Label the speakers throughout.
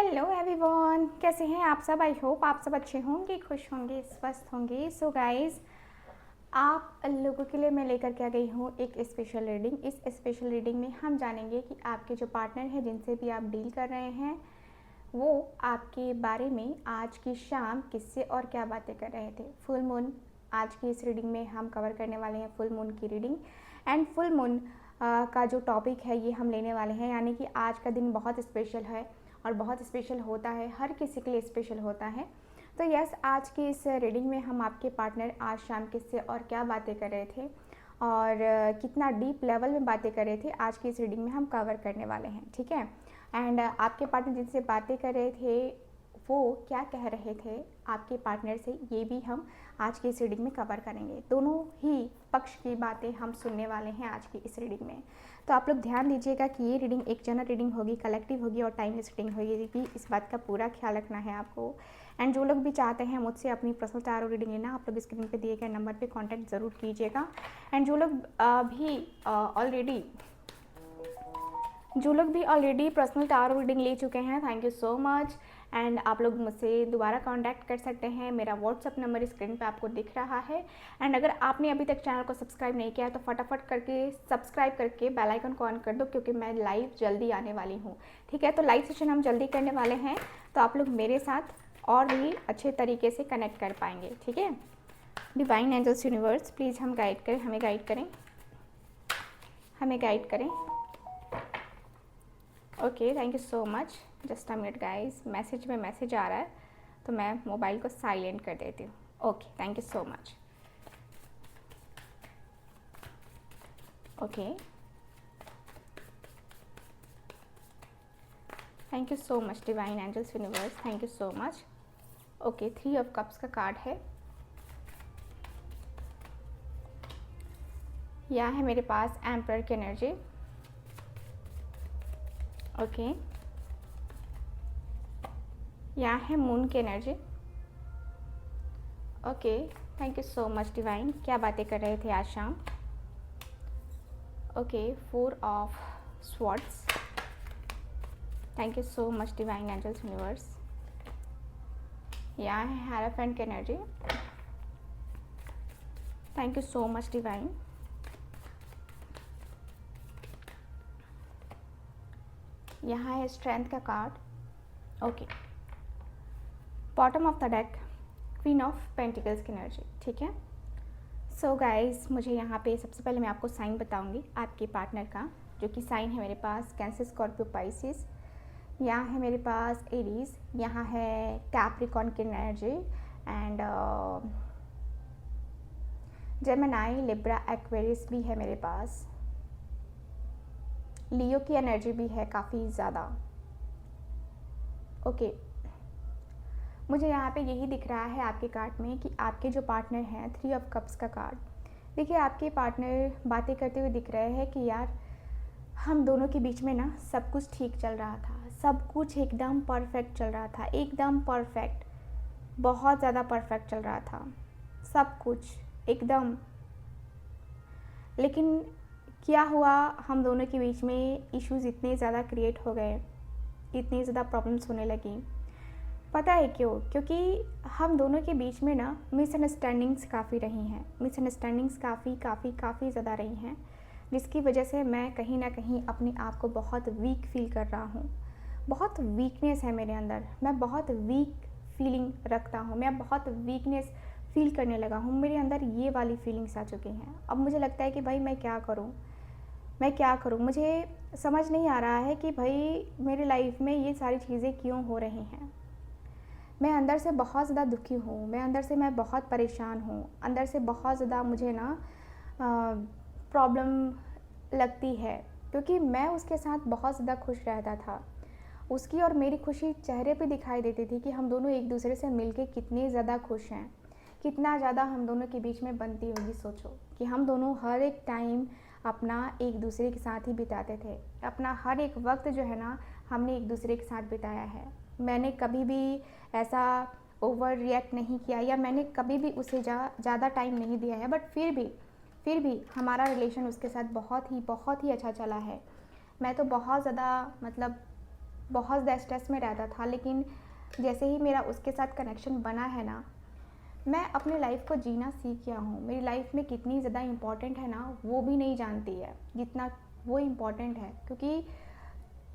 Speaker 1: Hello everyone, कैसे हैं आप सब। आई होप आप सब अच्छे होंगे, खुश होंगे, स्वस्थ होंगे। सो गाइस, आप लोगों के लिए मैं लेकर के आ गई हूँ एक स्पेशल रीडिंग। इस स्पेशल रीडिंग में हम जानेंगे कि आपके जो पार्टनर हैं, जिनसे भी आप डील कर रहे हैं, वो आपके बारे में आज की शाम किससे और क्या बातें कर रहे थे। फुल मून आज की इस रीडिंग में हम कवर करने वाले हैं, फुल मून की रीडिंग। एंड फुल मून का जो टॉपिक है ये हम लेने वाले हैं, यानी कि आज का दिन बहुत स्पेशल है और बहुत स्पेशल होता है, हर किसी के लिए स्पेशल होता है। तो यस, आज की इस रीडिंग में हम आपके पार्टनर आज शाम किससे और क्या बातें कर रहे थे और कितना डीप लेवल में बातें कर रहे थे, आज की इस रीडिंग में हम कवर करने वाले हैं, ठीक है। एंड आपके पार्टनर जिनसे बातें कर रहे थे वो क्या कह रहे थे आपके पार्टनर से, ये भी हम आज की इस रीडिंग में कवर करेंगे। दोनों ही पक्ष की बातें हम सुनने वाले हैं आज की इस रीडिंग में। तो आप लोग ध्यान दीजिएगा कि ये रीडिंग एक जनरल रीडिंग होगी, कलेक्टिव होगी और टाइमलेस रीडिंग होगी, इस बात का पूरा ख्याल रखना है आपको। एंड जो लोग भी चाहते हैं मुझसे अपनी पर्सनल टारो रीडिंग लेना, आप लोग स्क्रीन पे दिए गए नंबर पे कांटेक्ट ज़रूर कीजिएगा। एंड जो लोग भी ऑलरेडी पर्सनल टारो रीडिंग ले चुके हैं, thank you so much. And आप लोग मुझसे दोबारा कांटेक्ट कर सकते हैं, मेरा व्हाट्सअप नंबर स्क्रीन पे आपको दिख रहा है। एंड अगर आपने अभी तक चैनल को सब्सक्राइब नहीं किया है तो फटाफट करके सब्सक्राइब करके बेल आइकन को ऑन कर दो, क्योंकि मैं लाइव जल्दी आने वाली हूँ, ठीक है। तो लाइव सेशन हम जल्दी करने वाले हैं, तो आप लोग मेरे साथ और भी अच्छे तरीके से कनेक्ट कर पाएंगे, ठीक है। डिवाइन एंजल्स यूनिवर्स, प्लीज़ हमें गाइड करें। Okay, thank you so much. Just a minute guys, message में मैसेज आ रहा है तो मैं मोबाइल को साइलेंट कर देती हूँ। Okay, thank you so much. Okay, thank you so much divine angels universe, thank you so much. Okay, 3 of cups का कार्ड है। यहाँ है मेरे पास एम्परर की एनर्जी। ओके, यहाँ है मून की energy. Okay, thank you so much divine, क्या बातें कर रहे थे आज शाम। Okay, 4 of swords, thank you so much divine angels universe. यहाँ है हेरोफेंट की energy, thank you so much divine. यहाँ है स्ट्रेंथ का card. Okay, bottom of the deck queen of pentacles की एनर्जी, ठीक है। सो गाइज, मुझे यहाँ पे सबसे पहले मैं आपको साइन बताऊंगी आपके पार्टनर का, जो कि साइन है मेरे पास कैंसर, स्कॉर्पियो, पाइसिस। यहाँ है मेरे पास एरीज, यहाँ है कैप्रिकॉर्न की energy and Gemini, Libra, Aquarius भी है मेरे पास। लियो की एनर्जी भी है काफ़ी ज़्यादा। ओके, मुझे यहाँ पे यही दिख रहा है आपके कार्ड में कि आपके जो पार्टनर हैं, 3 ऑफ कप्स का कार्ड। देखिए, आपके पार्टनर बातें करते हुए दिख रहे हैं कि यार हम दोनों के बीच में ना सब कुछ ठीक चल रहा था, सब कुछ एकदम परफेक्ट चल रहा था, एकदम परफेक्ट, बहुत ज़्यादा परफेक्ट चल रहा था सब कुछ एकदम। लेकिन क्या हुआ, हम दोनों के बीच में इश्यूज़ इतने ज़्यादा क्रिएट हो गए, इतनी ज़्यादा प्रॉब्लम्स होने लगी। पता है क्यों? क्योंकि हम दोनों के बीच में ना मिसअंडरस्टैंडिंग्स काफ़ी रही हैं, मिसअंडरस्टैंडिंग्स काफ़ी ज़्यादा रही हैं, जिसकी वजह से मैं कहीं ना कहीं अपने आप को बहुत वीक फील कर रहा हूँ। बहुत वीकनेस है मेरे अंदर, मैं बहुत वीक फीलिंग रखता हूँ, मैं बहुत वीकनेस फील करने लगा हूँ, मेरे अंदर ये वाली फीलिंग्स आ चुकी हैं। अब मुझे लगता है कि भाई मैं क्या करूँ, मुझे समझ नहीं आ रहा है कि भाई मेरी लाइफ में ये सारी चीज़ें क्यों हो रही हैं। मैं अंदर से बहुत ज़्यादा दुखी हूँ, मैं बहुत परेशान हूँ, अंदर से बहुत ज़्यादा मुझे ना प्रॉब्लम लगती है, क्योंकि मैं उसके साथ बहुत ज़्यादा खुश रहता था। उसकी और मेरी खुशी चेहरे पे दिखाई देती थी कि हम दोनों एक दूसरे से मिलके कितने ज़्यादा खुश हैं, कितना ज़्यादा हम दोनों के बीच में बनती होगी। सोचो कि हम दोनों हर एक टाइम अपना एक दूसरे के साथ ही बिताते थे, अपना हर एक वक्त जो है ना हमने एक दूसरे के साथ बिताया है। मैंने कभी भी ऐसा ओवर रिएक्ट नहीं किया या मैंने कभी भी उसे ज़्यादा टाइम नहीं दिया है, बट फिर भी हमारा रिलेशन उसके साथ बहुत ही अच्छा चला है। मैं तो बहुत ज़्यादा मतलब बहुत ज़्यादा स्ट्रेस में रहता था, लेकिन जैसे ही मेरा उसके साथ कनेक्शन बना है ना, मैं अपनी लाइफ को जीना सीख गया हूँ। मेरी लाइफ में कितनी ज़्यादा इम्पॉर्टेंट है ना, वो भी नहीं जानती है जितना वो इम्पॉर्टेंट है। क्योंकि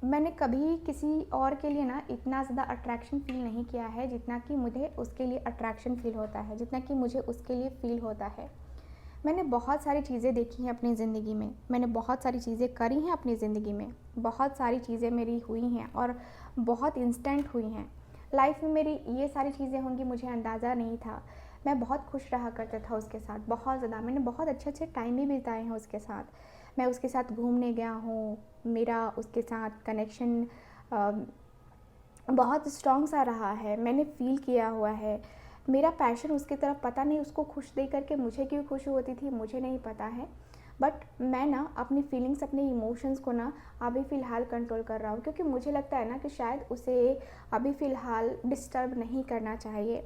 Speaker 1: मैंने कभी किसी और के लिए ना इतना ज़्यादा अट्रैक्शन फ़ील नहीं किया है जितना कि मुझे उसके लिए अट्रैक्शन फ़ील होता है, जितना कि मुझे उसके लिए फ़ील होता है। मैंने बहुत सारी चीज़ें देखी हैं अपनी ज़िंदगी में, मैंने बहुत सारी चीज़ें करी हैं अपनी ज़िंदगी में, बहुत सारी चीज़ें मेरी हुई हैं और बहुत इंस्टेंट हुई हैं। लाइफ में मेरी ये सारी चीज़ें होंगी मुझे अंदाज़ा नहीं था। मैं बहुत खुश रहा करता था उसके साथ, बहुत ज़्यादा। मैंने बहुत अच्छे अच्छे टाइम भी बिताए हैं उसके साथ। मैं उसके साथ घूमने गया हूँ, मेरा उसके साथ कनेक्शन बहुत स्ट्रॉन्ग सा रहा है, मैंने फ़ील किया हुआ है। मेरा पैशन उसकी तरफ, पता नहीं उसको खुश देख कर के मुझे क्यों खुशी होती थी, मुझे नहीं पता है। बट मैं ना अपनी फीलिंग्स, अपने इमोशंस को ना अभी फ़िलहाल कंट्रोल कर रहा हूँ, क्योंकि मुझे लगता है ना कि शायद उसे अभी फ़िलहाल डिस्टर्ब नहीं करना चाहिए।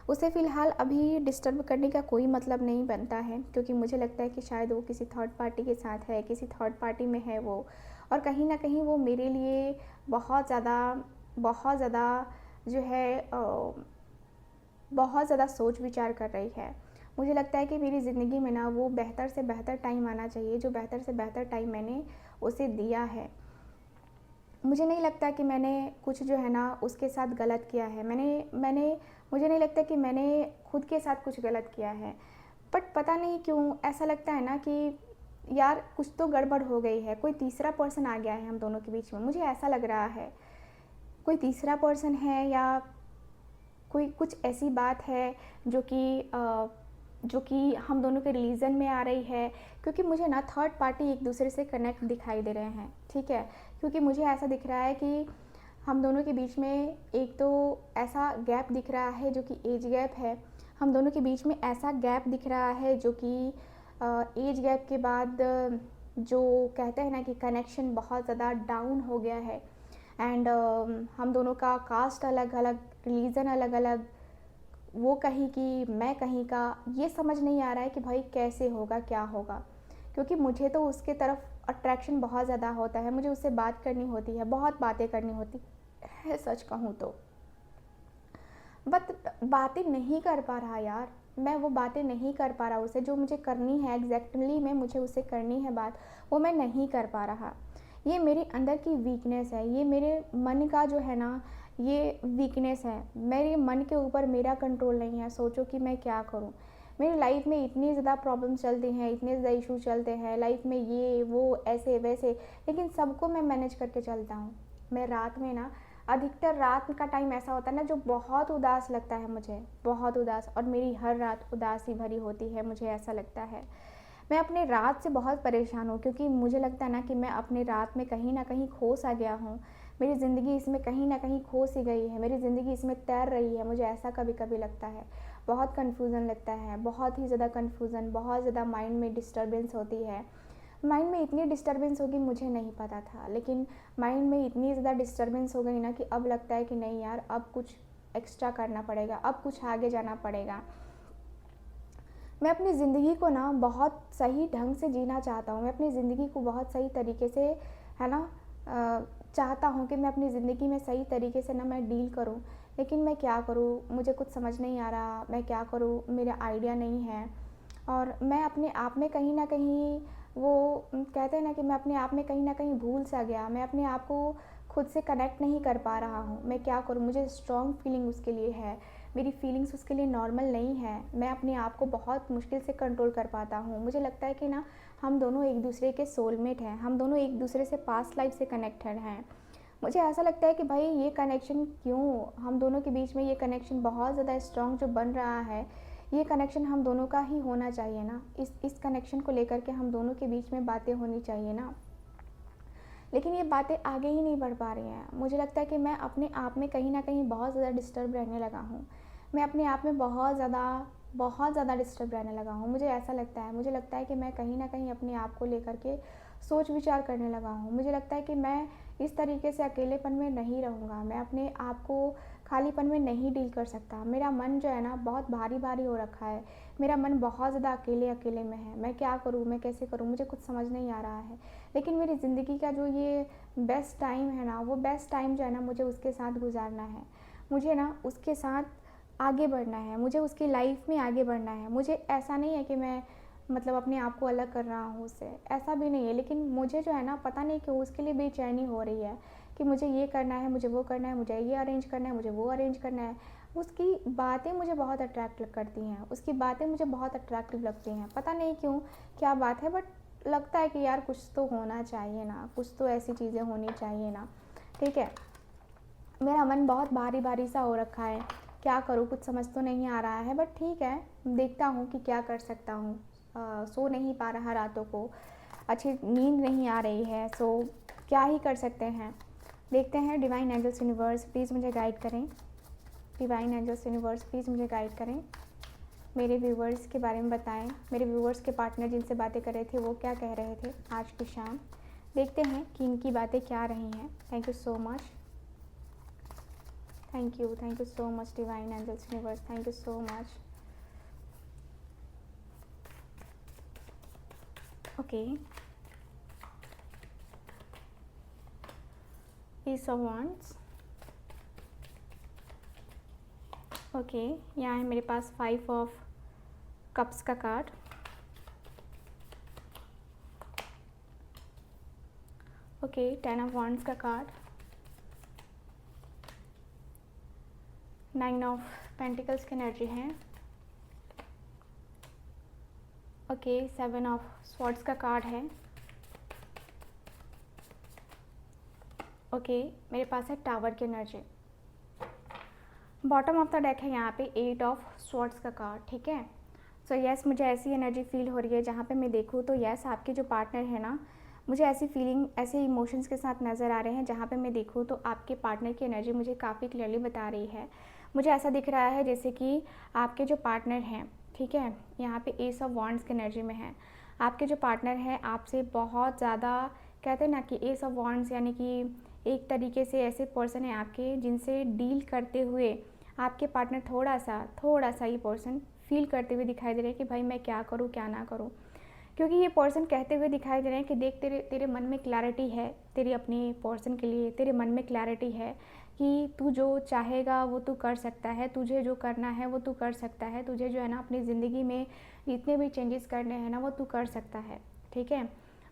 Speaker 1: उसे फ़िलहाल अभी डिस्टर्ब करने का कोई मतलब नहीं बनता है, क्योंकि मुझे लगता है कि शायद वो किसी थर्ड पार्टी के साथ है, किसी थर्ड पार्टी में है वो, और कहीं न कहीं वो मेरे लिए बहुत ज़्यादा बहुत ज़्यादा जो है बहुत ज़्यादा सोच विचार कर रही है। मुझे लगता है कि मेरी ज़िंदगी में ना वो बेहतर से बेहतर टाइम आना चाहिए, जो बेहतर से बेहतर टाइम मैंने उसे दिया है। मुझे नहीं लगता कि मैंने कुछ जो है ना उसके साथ गलत किया है। मैंने मैंने मुझे नहीं लगता कि मैंने खुद के साथ कुछ गलत किया है। बट पता नहीं क्यों ऐसा लगता है ना कि यार कुछ तो गड़बड़ हो गई है, कोई तीसरा पर्सन आ गया है हम दोनों के बीच में। मुझे ऐसा लग रहा है कोई तीसरा पर्सन है, या कोई कुछ ऐसी बात है जो कि हम दोनों के रिलीजन में आ रही है। क्योंकि मुझे ना थर्ड पार्टी एक दूसरे से कनेक्ट दिखाई दे रहे हैं, ठीक है। क्योंकि मुझे ऐसा दिख रहा है कि हम दोनों के बीच में एक तो ऐसा गैप दिख रहा है जो कि एज गैप है। हम दोनों के बीच में ऐसा गैप दिख रहा है जो कि एज गैप के बाद जो कहते हैं ना कि कनेक्शन बहुत ज़्यादा डाउन हो गया है। एंड हम दोनों का कास्ट अलग अलग, रिलीजन अलग अलग, वो कहीं की मैं कहीं का। ये समझ नहीं आ रहा है कि भाई कैसे होगा, क्या होगा। क्योंकि मुझे तो उसके तरफ अट्रैक्शन बहुत ज़्यादा होता है, मुझे उससे बात करनी होती है, बहुत बातें करनी होती है सच कहूँ तो। बट बातें नहीं कर पा रहा यार, मैं वो बातें नहीं कर पा रहा उसे, जो मुझे करनी है एग्जैक्टली में मुझे उससे करनी है बात, वो मैं नहीं कर पा रहा। ये मेरे अंदर की वीकनेस है, ये मेरे मन का जो है ना ये वीकनेस है। मेरे मन के ऊपर मेरा कंट्रोल नहीं है। सोचो कि मैं क्या करूँ। मेरी लाइफ में इतनी ज़्यादा प्रॉब्लम चलती हैं, इतने ज़्यादा इशू चलते हैं लाइफ में, ये वो ऐसे वैसे, लेकिन सबको मैं मैनेज करके चलता हूँ। मैं रात में ना, अधिकतर रात का टाइम ऐसा होता है ना जो बहुत उदास लगता है मुझे, बहुत उदास, और मेरी हर रात उदास ही भरी होती है, मुझे ऐसा लगता है। मैं अपने रात से बहुत परेशान हूँ, क्योंकि मुझे लगता है ना कि मैं अपने रात में कहीं ना कहीं खो सा गया हूँ। मेरी ज़िंदगी इसमें कहीं ना कहीं खो सी गई है, मेरी ज़िंदगी इसमें तैर रही है, मुझे ऐसा कभी कभी लगता है। बहुत कन्फ्यूज़न लगता है, बहुत ही ज़्यादा कन्फ्यूज़न, बहुत ज़्यादा माइंड में डिस्टर्बेंस होती है। माइंड में इतनी डिस्टर्बेंस होगी मुझे नहीं पता था, लेकिन माइंड में इतनी ज़्यादा डिस्टर्बेंस हो गई ना कि अब लगता है कि नहीं यार, अब कुछ एक्स्ट्रा करना पड़ेगा, अब कुछ आगे जाना पड़ेगा। मैं अपनी ज़िंदगी को ना बहुत सही ढंग से जीना चाहता हूँ, मैं अपनी ज़िंदगी को बहुत सही तरीके से, है ना, चाहता हूँ कि मैं अपनी ज़िंदगी में सही तरीके से ना मैं डील करूँ। लेकिन मैं क्या करूँ, मुझे कुछ समझ नहीं आ रहा, मैं क्या करूँ, मेरा आइडिया नहीं है। और मैं अपने आप में कहीं न कहीं वो कहते हैं ना कि मैं अपने आप में कहीं न कहीं भूल सा गया, मैं अपने आप को खुद से कनेक्ट नहीं कर पा रहा हूँ। मैं क्या करूँ, मुझे स्ट्रॉन्ग फीलिंग उसके लिए है, मेरी फीलिंग्स उसके लिए नॉर्मल नहीं है। मैं अपने आप को बहुत मुश्किल से कंट्रोल कर पाता हूँ। मुझे लगता है कि ना हम दोनों एक दूसरे के सोलमेट हैं, हम दोनों एक दूसरे से पास्ट लाइफ से कनेक्टेड हैं। मुझे ऐसा लगता है कि भाई ये कनेक्शन क्यों, हम दोनों के बीच में ये कनेक्शन बहुत ज़्यादा स्ट्रॉन्ग जो बन रहा है, ये कनेक्शन हम दोनों का ही होना चाहिए ना। इस कनेक्शन को लेकर के हम दोनों के बीच में बातें होनी चाहिए ना। लेकिन ये बातें आगे ही नहीं बढ़ पा रही हैं। मुझे लगता है कि मैं अपने आप में कहीं न कहीं बहुत ज़्यादा डिस्टर्ब रहने लगा हूँ। मैं अपने आप में बहुत ज़्यादा डिस्टर्ब रहने लगा हूँ। मुझे लगता है कि मैं कहीं न कहीं अपने आप को लेकर के सोच विचार करने लगा हूँ। मुझे लगता है कि मैं इस तरीके से अकेलेपन में नहीं रहूँगा, मैं अपने आप को खालीपन में नहीं डील कर सकता। मेरा मन जो है ना बहुत भारी भारी हो रखा है, मेरा मन बहुत ज़्यादा अकेले अकेले में है। मैं क्या करूँ, मैं कैसे करूँ, मुझे कुछ समझ नहीं आ रहा है। लेकिन मेरी ज़िंदगी का जो ये बेस्ट टाइम है ना, वो बेस्ट टाइम जो है ना मुझे उसके साथ गुजारना है। मुझे ना उसके साथ आगे बढ़ना है, मुझे उसकी लाइफ में आगे बढ़ना है। मुझे ऐसा नहीं है कि मैं मतलब अपने आप को अलग कर रहा हूँ उससे, ऐसा भी नहीं है। लेकिन मुझे जो है ना पता नहीं क्यों उसके लिए बेचैनी हो रही है कि मुझे ये करना है, मुझे वो करना है, मुझे ये अरेंज करना है, मुझे वो अरेंज करना है। उसकी बातें मुझे बहुत अट्रैक्ट करती हैं, उसकी बातें मुझे बहुत अट्रैक्टिव लगती हैं। पता नहीं क्यों, क्या बात है, बट लगता है कि यार कुछ तो होना चाहिए ना, कुछ तो ऐसी चीज़ें होनी चाहिए ना। ठीक है, मेरा मन बहुत भारी भारी सा हो रखा है, क्या करूँ कुछ समझ तो नहीं आ रहा है। बट ठीक है, देखता हूँ कि क्या कर सकता हूँ। सो नहीं पा रहा रातों को, अच्छी नींद नहीं आ रही है, सो क्या ही कर सकते हैं। देखते हैं। डिवाइन एंजल्स यूनिवर्स प्लीज़ मुझे गाइड करें। डिवाइन एंजल्स यूनिवर्स प्लीज़ मुझे गाइड करें। मेरे व्यूवर्स के बारे में बताएं, मेरे व्यूवर्स के पार्टनर जिनसे बातें कर रहे थे वो क्या कह रहे थे आज की शाम। देखते हैं कि इनकी बातें क्या रही हैं। Thank you so much, thank you so much divine angels universe, thank you so much. Okay, piece of wands. Okay, यहाँ है मेरे पास 5 ऑफ कप्स का कार्ड। ओके, 10 ऑफ वांड्स का कार्ड। 9 ऑफ पेंटिकल्स की एनर्जी है। ओके, 7 ऑफ स्वॉर्ड्स का card है। ओके, मेरे पास है टावर की energy. Bottom of the deck है यहाँ पे 8 ऑफ स्वॉर्ड्स का कार्ड। ठीक है, सो यस, मुझे ऐसी एनर्जी फील हो रही है जहाँ पे मैं देखूँ तो यस, आपके जो पार्टनर है ना, मुझे ऐसी फीलिंग, ऐसे इमोशंस के साथ नज़र आ रहे हैं जहाँ पे मैं देखूँ तो आपके पार्टनर की एनर्जी मुझे काफ़ी क्लियरली बता रही है। मुझे ऐसा दिख रहा है जैसे कि आपके जो पार्टनर हैं, ठीक है, यहाँ पे एस ऑफ वॉन्ड्स की एनर्जी में है। आपके जो पार्टनर हैं आपसे बहुत ज़्यादा, कहते हैं ना कि एस ऑफ वॉन्ड्स यानी कि एक तरीके से ऐसे पर्सन है आपके जिनसे डील करते हुए आपके पार्टनर थोड़ा सा ये पर्सन फील करते हुए दिखाई दे रहे हैं कि भाई मैं क्या करूँ क्या ना करूँ। क्योंकि ये पर्सन कहते हुए दिखाई दे रहे हैं कि देख, तेरे मन में क्लैरिटी है, तेरी अपनी पर्सन के लिए तेरे मन में क्लैरिटी है कि तू जो चाहेगा वो तू कर सकता है, तुझे जो करना है वो तू कर सकता है, तुझे जो है ना अपनी ज़िंदगी में जितने भी चेंजेस करने हैं ना वो तू कर सकता है। ठीक है,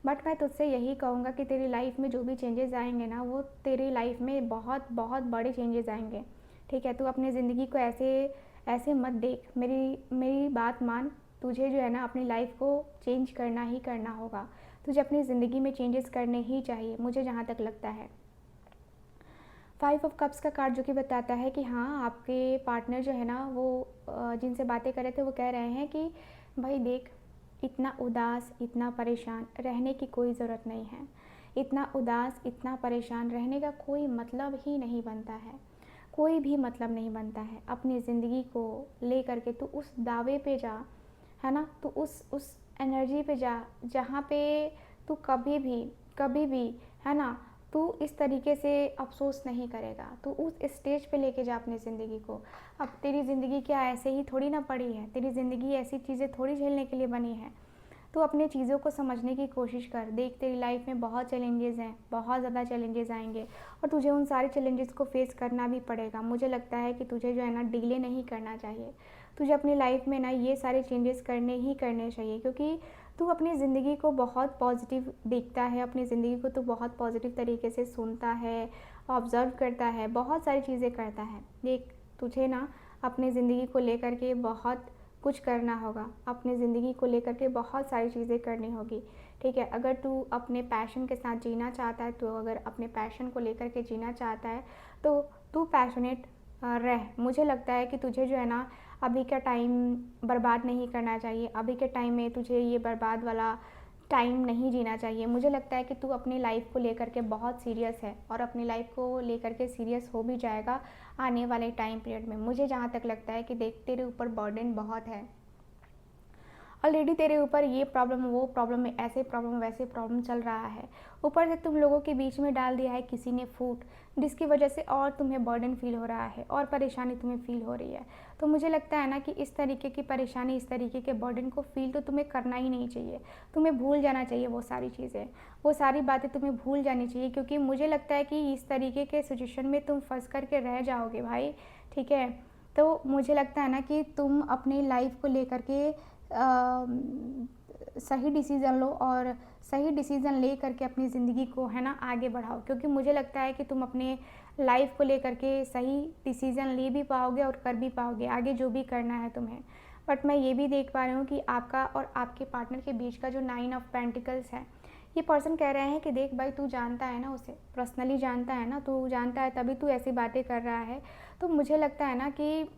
Speaker 1: बट मैं तुझसे यही कहूँगा कि तेरी लाइफ में जो भी चेंजेस आएंगे ना वो तेरी लाइफ में बहुत बहुत बड़े चेंजेस आएंगे। ठीक है, तू अपनी ज़िंदगी को ऐसे ऐसे मत देख, मेरी बात मान। तुझे जो है ना अपनी लाइफ को चेंज करना ही करना होगा, तुझे अपनी ज़िंदगी में चेंजेस करने ही चाहिए, मुझे जहाँ तक लगता है। 5 ऑफ कप्स का कार्ड जो कि बताता है कि हाँ, आपके पार्टनर जो है ना वो जिनसे बातें कर रहे थे वो कह रहे हैं कि भाई देख, इतना उदास इतना परेशान रहने की कोई ज़रूरत नहीं है। इतना उदास इतना परेशान रहने का कोई मतलब ही नहीं बनता है, कोई भी मतलब नहीं बनता है। अपनी ज़िंदगी को ले करके तू उस दावे पे जा, है ना, तू उस एनर्जी पे जा जहाँ पे तू कभी भी, है ना, तू इस तरीके से अफ़सोस नहीं करेगा। तू उस स्टेज पे लेके जा अपनी ज़िंदगी को। अब तेरी ज़िंदगी क्या ऐसे ही थोड़ी ना पड़ी है, तेरी ज़िंदगी ऐसी चीज़ें थोड़ी झेलने के लिए बनी है। तो अपने चीज़ों को समझने की कोशिश कर। देख, तेरी लाइफ में बहुत चैलेंजेस हैं, बहुत ज़्यादा चैलेंजेस आएंगे और तुझे उन सारे चैलेंजेस को फेस करना भी पड़ेगा। मुझे लगता है कि तुझे जो है ना डिले नहीं करना चाहिए, तुझे अपनी लाइफ में ना ये सारे चेंजेस करने ही करने चाहिए। क्योंकि तू अपनी ज़िंदगी को बहुत पॉजिटिव देखता है, अपनी ज़िंदगी को तू बहुत पॉजिटिव तरीके से सुनता है, ऑब्ज़र्व करता है, बहुत सारी चीज़ें करता है। देख, तुझे ना अपनी ज़िंदगी को लेकर के बहुत कुछ करना होगा, अपनी ज़िंदगी को लेकर के बहुत सारी चीज़ें करनी होगी। ठीक है, अगर तू अपने पैशन के साथ जीना चाहता है, तो अगर अपने पैशन को लेकर के जीना चाहता है तो तू पैशनेट रह। मुझे लगता है कि तुझे जो है ना अभी का टाइम बर्बाद नहीं करना चाहिए, अभी के टाइम में तुझे ये बर्बाद वाला टाइम नहीं जीना चाहिए। मुझे लगता है कि तू अपनी लाइफ को लेकर के बहुत सीरियस है और अपनी लाइफ को लेकर के सीरियस हो भी जाएगा आने वाले टाइम पीरियड में। मुझे जहाँ तक लगता है कि देख, तेरे ऊपर बर्डन बहुत है ऑलरेडी तेरे ऊपर ये प्रॉब्लम, वो प्रॉब्लम, ऐसे प्रॉब्लम, वैसे प्रॉब्लम चल रहा है। ऊपर से तुम लोगों के बीच में डाल दिया है किसी ने फूट, जिसकी वजह से और तुम्हें बर्डन फील हो रहा है और परेशानी तुम्हें फील हो रही है। तो मुझे लगता है ना कि इस तरीके की परेशानी, इस तरीके के बर्डन को फील तो तुम्हें करना ही नहीं चाहिए। तुम्हें भूल जाना चाहिए वो सारी चीज़ें, वो सारी बातें तुम्हें भूल जानी चाहिए, क्योंकि मुझे लगता है कि इस तरीके के सिचुएशन में तुम फंस करके रह जाओगे भाई, ठीक है। तो मुझे लगता है ना कि तुम अपनी लाइफ को लेकर के सही डिसीज़न लो और सही डिसीज़न ले करके अपनी ज़िंदगी को, है ना, आगे बढ़ाओ। क्योंकि मुझे लगता है कि तुम अपने लाइफ को लेकर के सही डिसीज़न ले भी पाओगे और कर भी पाओगे आगे जो भी करना है तुम्हें। बट मैं ये भी देख पा रही हूँ कि आपका और आपके पार्टनर के बीच का जो 9 ऑफ पेंटिकल्स है, ये पर्सन कह रहे हैं कि देख भाई, तू जानता है ना उसे, पर्सनली जानता है ना, तू जानता है तभी तू ऐसी बातें कर रहा है। तो मुझे लगता है ना कि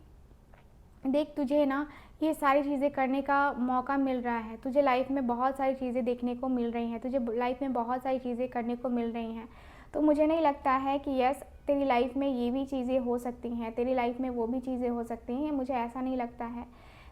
Speaker 1: देख, तुझे ना ये सारी चीज़ें करने का मौका मिल रहा है, तुझे लाइफ में बहुत सारी चीज़ें देखने को मिल रही हैं, तुझे लाइफ में बहुत सारी चीज़ें करने को मिल रही हैं। तो मुझे नहीं लगता है कि यस, तेरी लाइफ में ये भी चीज़ें हो सकती हैं, तेरी लाइफ में वो भी चीज़ें हो सकती हैं, मुझे ऐसा नहीं लगता है।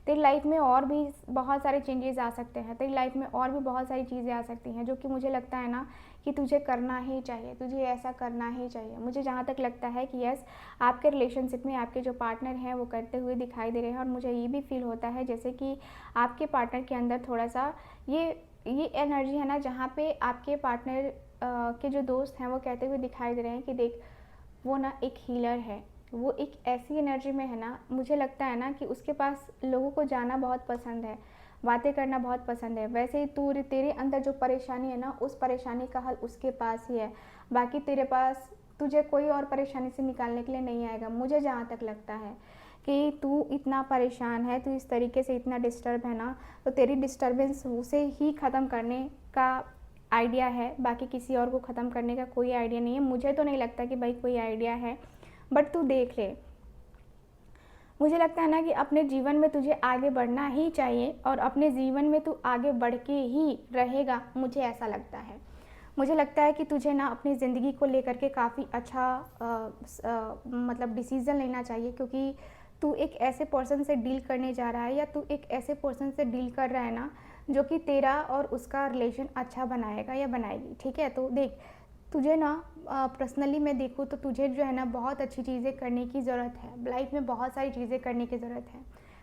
Speaker 1: तेरी लाइफ में और भी बहुत सारे चेंजेस आ सकते हैं, तेरी लाइफ में और भी बहुत सारी चीज़ें आ सकती हैं, जो कि मुझे लगता है ना कि तुझे करना ही चाहिए, तुझे ऐसा करना ही चाहिए। मुझे जहाँ तक लगता है कि यस, आपके रिलेशनशिप में आपके जो पार्टनर हैं वो करते हुए दिखाई दे रहे हैं, और मुझे ये भी फील होता है जैसे कि आपके पार्टनर के अंदर थोड़ा सा ये एनर्जी है ना, जहाँ पे आपके पार्टनर के जो दोस्त हैं वो कहते हुए दिखाई दे रहे हैं कि देख, वो ना एक हीलर है, वो एक ऐसी एनर्जी में है ना, मुझे लगता है ना कि उसके पास लोगों को जाना बहुत पसंद है, बातें करना बहुत पसंद है। वैसे ही तेरे अंदर जो परेशानी है ना, उस परेशानी का हल उसके पास ही है। बाकी तेरे पास तुझे कोई और परेशानी से निकालने के लिए नहीं आएगा। मुझे जहाँ तक लगता है कि तू इतना परेशान है, तू इस तरीके से इतना डिस्टर्ब है ना, तो तेरी डिस्टर्बेंस उसे ही ख़त्म करने का आइडिया है, बाकी किसी और को ख़त्म करने का कोई आइडिया नहीं है। मुझे तो नहीं लगता कि भाई कोई आइडिया है, बट तू देख ले। मुझे लगता है ना कि अपने जीवन में तुझे आगे बढ़ना ही चाहिए, और अपने जीवन में तू आगे बढ़ के ही रहेगा, मुझे ऐसा लगता है। मुझे लगता है कि तुझे ना अपनी ज़िंदगी को लेकर के काफ़ी अच्छा मतलब डिसीज़न लेना चाहिए, क्योंकि तू एक ऐसे पर्सन से डील करने जा रहा है, या तू एक ऐसे पर्सन से डील कर रहा है ना, जो कि तेरा और उसका रिलेशन अच्छा बनाएगा या बनाएगी, ठीक है। तो देख, तुझे ना पर्सनली मैं देखूँ तो तुझे जो है ना बहुत अच्छी चीज़ें करने की ज़रूरत है। लाइफ में बहुत सारी चीज़ें करने की ज़रूरत है।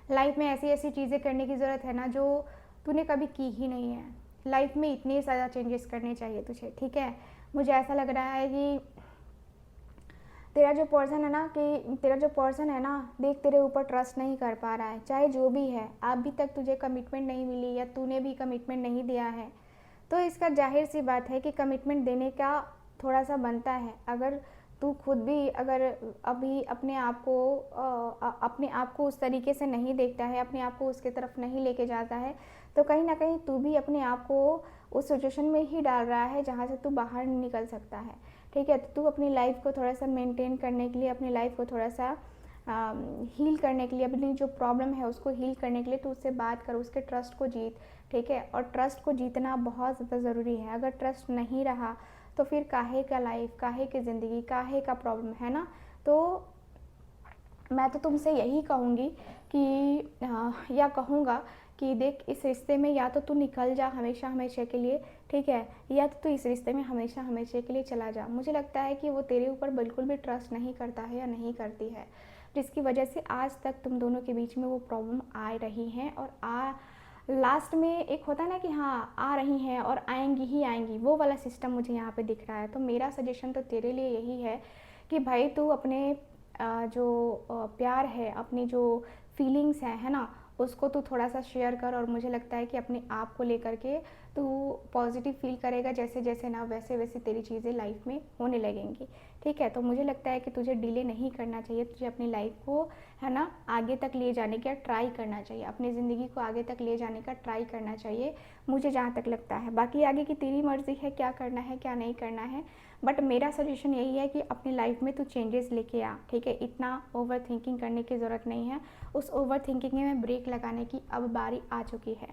Speaker 1: लाइफ में ऐसी ऐसी चीज़ें करने की ज़रूरत है ना जो तूने कभी की ही नहीं है। लाइफ में इतने ज़्यादा चेंजेस करने चाहिए तुझे, ठीक है। मुझे ऐसा लग रहा है कि तेरा जो पर्सन है ना, देख, तेरे ऊपर ट्रस्ट नहीं कर पा रहा है, चाहे जो भी है। अभी तक तुझे कमिटमेंट नहीं मिली, या तूने भी कमिटमेंट नहीं दिया है, तो इसका जाहिर सी बात है कि कमिटमेंट देने का थोड़ा सा बनता है। अगर तू खुद भी अगर अभी अपने आप को उस तरीके से नहीं देखता है, अपने आप को उसके तरफ नहीं लेके जाता है, तो कहीं ना कहीं तू भी अपने आप को उस सिचुएशन में ही डाल रहा है जहाँ से तू बाहर नहीं निकल सकता है, ठीक है। तो तू अपनी लाइफ को थोड़ा सा मेंटेन करने के लिए, अपनी लाइफ को थोड़ा सा हील करने के लिए, अपनी जो प्रॉब्लम है उसको हील करने के लिए तू उससे बात कर, उसके ट्रस्ट को जीत, ठीक है। और ट्रस्ट को जीतना बहुत ज़्यादा ज़रूरी है। अगर ट्रस्ट नहीं रहा तो फिर काहे का लाइफ, काहे की ज़िंदगी, काहे का प्रॉब्लम, है ना। तो मैं तो तुमसे यही कहूँगी कि या कहूँगा कि देख, इस रिश्ते में या तो तू निकल जा हमेशा हमेशा के लिए, ठीक है, या तो तू इस रिश्ते में हमेशा हमेशा के लिए चला जा। मुझे लगता है कि वो तेरे ऊपर बिल्कुल भी ट्रस्ट नहीं करता है या नहीं करती है, जिसकी वजह से आज तक तुम दोनों के बीच में वो प्रॉब्लम आ रही हैं, और लास्ट में एक होता है ना कि हाँ, आ रही हैं और आएंगी ही आएंगी, वो वाला सिस्टम मुझे यहाँ पे दिख रहा है। तो मेरा सजेशन तो तेरे लिए यही है कि भाई तू अपने जो प्यार है, अपनी जो फीलिंग्स हैं, है ना, उसको तू थोड़ा सा शेयर कर। और मुझे लगता है कि अपने आप को लेकर के तू पॉजिटिव फील करेगा, जैसे जैसे ना वैसे वैसे तेरी चीज़ें लाइफ में होने लगेंगी, ठीक है। तो मुझे लगता है कि तुझे डिले नहीं करना चाहिए, तुझे अपनी लाइफ को, है ना, आगे तक ले जाने का ट्राई करना चाहिए, अपनी ज़िंदगी को आगे तक ले जाने का ट्राई करना चाहिए, मुझे जहाँ तक लगता है। बाकी आगे की तेरी मर्ज़ी है, क्या करना है क्या नहीं करना है, बट मेरा सजेशन यही है कि अपनी लाइफ में तू चेंजेस लेके आ, ठीक है। इतना ओवर थिंकिंग करने की ज़रूरत नहीं है। उस ओवर थिंकिंग में ब्रेक लगाने की अब बारी आ चुकी है,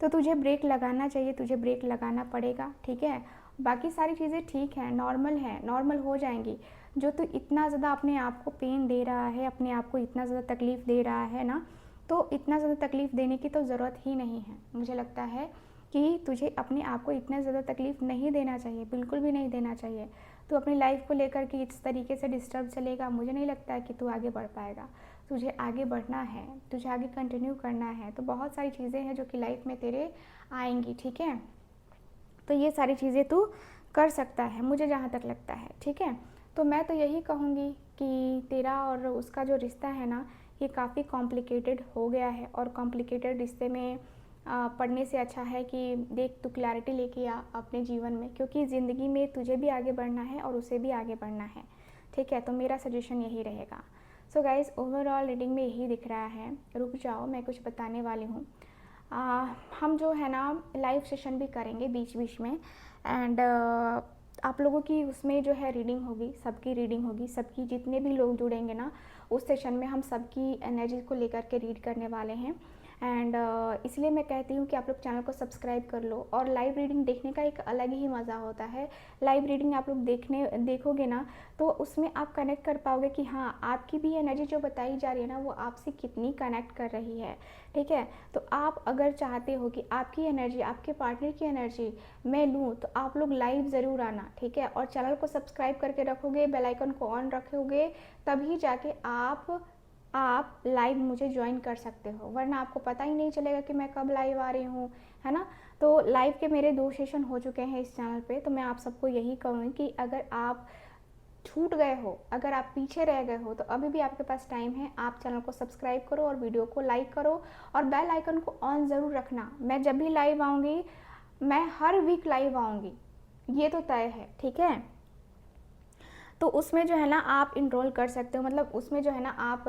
Speaker 1: तो तुझे ब्रेक लगाना चाहिए, तुझे ब्रेक लगाना पड़ेगा, ठीक है। बाकी सारी चीज़ें ठीक हैं, नॉर्मल हो जाएंगी। जो तू इतना ज़्यादा अपने आप को पेन दे रहा है, अपने आप को इतना ज़्यादा तकलीफ़ दे रहा है ना, तो इतना ज़्यादा तकलीफ़ देने की तो ज़रूरत ही नहीं है। मुझे लगता है कि तुझे अपने आप को इतना ज़्यादा तकलीफ़ नहीं देना चाहिए, बिल्कुल भी नहीं देना चाहिए। तू अपनी लाइफ़ को लेकर के इस तरीके से डिस्टर्ब चलेगा, मुझे नहीं लगता है कि तू आगे बढ़ पाएगा। तुझे आगे बढ़ना है, तुझे आगे कंटिन्यू करना है, तो बहुत सारी चीज़ें हैं जो कि लाइफ़ में तेरे आएँगी, ठीक है? तो ये सारी चीज़ें तू कर सकता है, मुझे जहाँ तक लगता है, ठीक है? तो मैं तो यही कहूँगी कि तेरा और उसका जो रिश्ता है ना, ये काफ़ी कॉम्प्लिकेटेड हो गया है, और कॉम्प्लिकेटेड रिश्ते में पढ़ने से अच्छा है कि देख तू क्लैरिटी लेके आ अपने जीवन में, क्योंकि ज़िंदगी में तुझे भी आगे बढ़ना है और उसे भी आगे बढ़ना है, ठीक है? तो मेरा सजेशन यही रहेगा। सो गाइज़, ओवरऑल रीडिंग में यही दिख रहा है। रुक जाओ, मैं कुछ बताने वाली हूँ। हम जो है ना लाइव सेशन भी करेंगे बीच बीच में, एंड आप लोगों की उसमें जो है रीडिंग होगी, सबकी रीडिंग होगी, सबकी जितने भी लोग जुड़ेंगे ना उस सेशन में हम सबकी एनर्जी को लेकर के रीड करने वाले हैं। एंड इसलिए मैं कहती हूँ कि आप लोग चैनल को सब्सक्राइब कर लो, और लाइव रीडिंग देखने का एक अलग ही मज़ा होता है। लाइव रीडिंग आप लोग देखोगे ना तो उसमें आप कनेक्ट कर पाओगे कि हाँ, आपकी भी एनर्जी जो बताई जा रही है ना वो आपसे कितनी कनेक्ट कर रही है, ठीक है? तो आप अगर चाहते हो कि आपकी एनर्जी, आपके पार्टनर की एनर्जी मैं लूँ, तो आप लोग लाइव ज़रूर आना, ठीक है? और चैनल को सब्सक्राइब करके रखोगे, बेल आइकन को ऑन रखोगे, तभी जाके आप लाइव मुझे ज्वाइन कर सकते हो, वरना आपको पता ही नहीं चलेगा कि मैं कब लाइव आ रही हूँ, है ना? तो लाइव के मेरे 2 सेशन हो चुके हैं इस चैनल पे, तो मैं आप सबको यही कहूँगी कि अगर आप छूट गए हो, अगर आप पीछे रह गए हो, तो अभी भी आपके पास टाइम है। आप चैनल को सब्सक्राइब करो और वीडियो को लाइक करो, और बेल आइकन को ऑन ज़रूर रखना। मैं जब भी लाइव आऊँगी, मैं हर वीक लाइव आऊँगी, ये तो तय है, ठीक है? तो उसमें जो है ना आप इनरोल कर सकते हो, मतलब उसमें जो है ना आप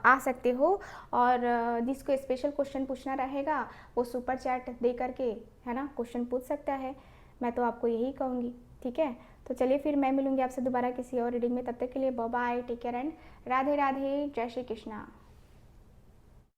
Speaker 1: आ सकते हो, और जिसको स्पेशल क्वेश्चन पूछना रहेगा वो सुपर चैट दे करके, है ना, क्वेश्चन पूछ सकता है। मैं तो आपको यही कहूँगी, ठीक है? तो चलिए फिर मैं मिलूँगी आपसे दोबारा किसी और रीडिंग में। तब तक के लिए bye bye, take care and Radhe Radhe, जय श्री कृष्णा।